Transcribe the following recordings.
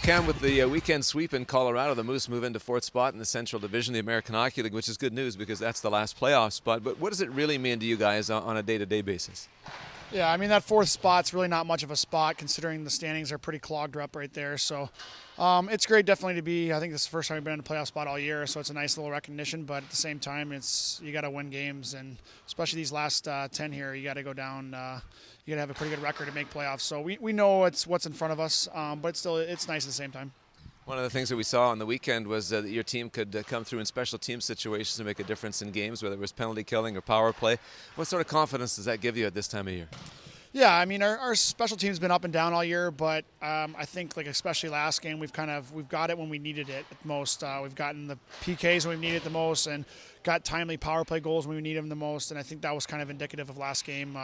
Cam, with the weekend sweep in Colorado, the Moose move into fourth spot in the Central Division of the American Hockey League, which is good news because that's the last playoff spot. But what does it really mean to you guys on a day-to-day basis? Yeah, I mean, that fourth spot's really not much of a spot considering the standings are pretty clogged up right there. So it's great definitely to be, I think this is the first time we've been in a playoff spot all year, so it's a nice little recognition. But at the same time, you got to win games, and especially these last 10 here, you got to go down, you got to have a pretty good record to make playoffs. So we know it's what's in front of us, but it's nice at the same time. One of the things that we saw on the weekend was that your team could come through in special team situations and make a difference in games, whether it was penalty killing or power play. What sort of confidence does that give you at this time of year? Yeah, I mean our special team's been up and down all year, but I think like especially last game we've got it when we needed it at most. We've gotten the PKs when we needed it the most, and got timely power play goals when we needed them the most. And I think that was kind of indicative of last game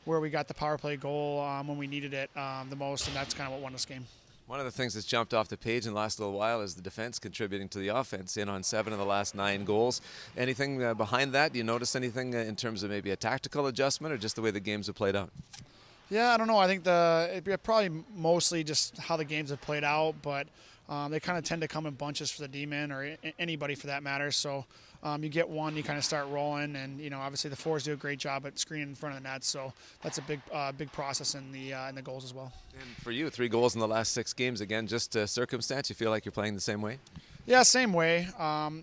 where we got the power play goal when we needed it the most, and that's kind of what won this game. One of the things that's jumped off the page in the last little while is the defense contributing to the offense, in on 7 of the last 9 goals. Anything behind that? Do you notice anything in terms of maybe a tactical adjustment or just the way the games have played out? Yeah, I don't know. I think it probably mostly just how the games have played out, but they kind of tend to come in bunches for the D-men or anybody for that matter. So you get one, you kind of start rolling, and obviously the forwards do a great job at screening in front of the net. So that's a big process in the goals as well. And for you, 3 goals in the last 6 games. Again, just circumstance. You feel like you're playing the same way? Yeah, same way.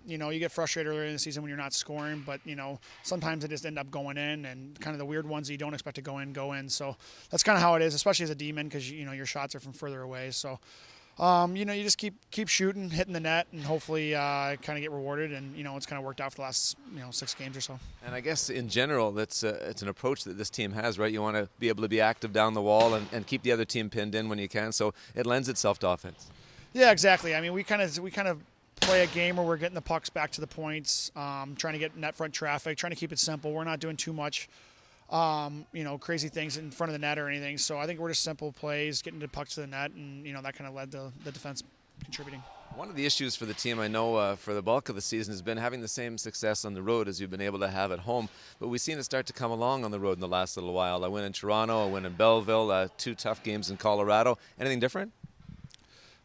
You get frustrated earlier in the season when you're not scoring, but sometimes they just end up going in, and kind of the weird ones that you don't expect to go in. So that's kind of how it is, especially as a D-man, because your shots are from further away. So you just keep shooting, hitting the net, and hopefully kind of get rewarded. And it's kind of worked out for the last 6 games or so. And I guess in general, it's an approach that this team has, right? You want to be able to be active down the wall and keep the other team pinned in when you can. So it lends itself to offense. Yeah, exactly. I mean, we kind of play a game where we're getting the pucks back to the points, trying to get net front traffic, trying to keep it simple. We're not doing too much, crazy things in front of the net or anything. So I think we're just simple plays, getting the pucks to the net, and that kind of led to the defense contributing. One of the issues for the team, I know, for the bulk of the season has been having the same success on the road as you've been able to have at home. But we've seen it start to come along on the road in the last little while. A win in Toronto, a win in Belleville, 2 tough games in Colorado. Anything different?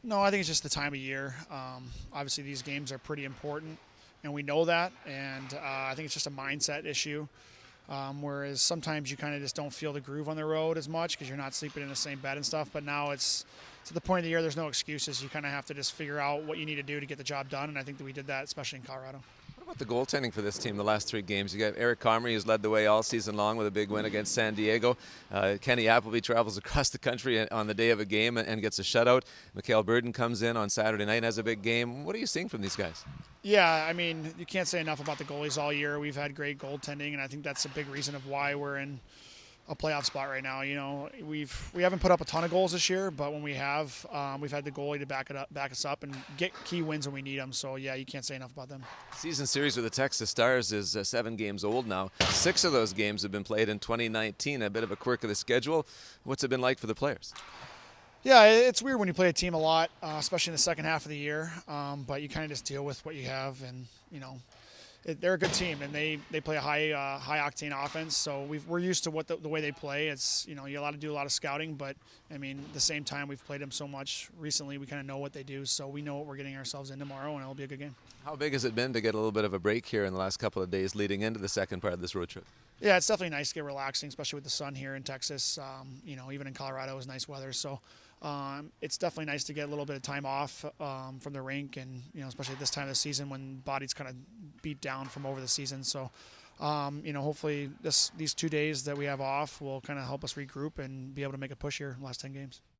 No, I think it's just the time of year. Obviously, these games are pretty important, and we know that. And I think it's just a mindset issue. Whereas sometimes you kind of just don't feel the groove on the road as much because you're not sleeping in the same bed and stuff. But now it's to the point of the year, there's no excuses. You kind of have to just figure out what you need to do to get the job done. And I think that we did that, especially in Colorado. What about the goaltending for this team the last 3 games? You got Eric Comrie, who's led the way all season long with a big win against San Diego. Kenny Appleby travels across the country on the day of a game and gets a shutout. Mikhail Burden comes in on Saturday night and has a big game. What are you seeing from these guys? Yeah, I mean, you can't say enough about the goalies all year. We've had great goaltending, and I think that's a big reason of why we're in a playoff spot right now. We haven't put up a ton of goals this year, but when we have, we've had the goalie to back us up, and get key wins when we need them. So yeah, you can't say enough about them. Season series with the Texas Stars is 7 games old now. 6 of those games have been played in 2019. A bit of a quirk of the schedule. What's it been like for the players? Yeah, it's weird when you play a team a lot, especially in the second half of the year. But you kind of just deal with what you have, and they're a good team, and they play a high octane offense. So we're used to the way they play. It's you allowed to do a lot of scouting, but I mean at the same time we've played them so much recently, we kind of know what they do. So we know what we're getting ourselves in tomorrow, and it'll be a good game. How big has it been to get a little bit of a break here in the last couple of days leading into the second part of this road trip? Yeah, it's definitely nice to get relaxing, especially with the sun here in Texas. Even in Colorado, it was nice weather. So it's definitely nice to get a little bit of time off from the rink, and especially at this time of the season when bodies kind of beat down from over the season. So hopefully these 2 days that we have off will kind of help us regroup and be able to make a push here in the last 10 games.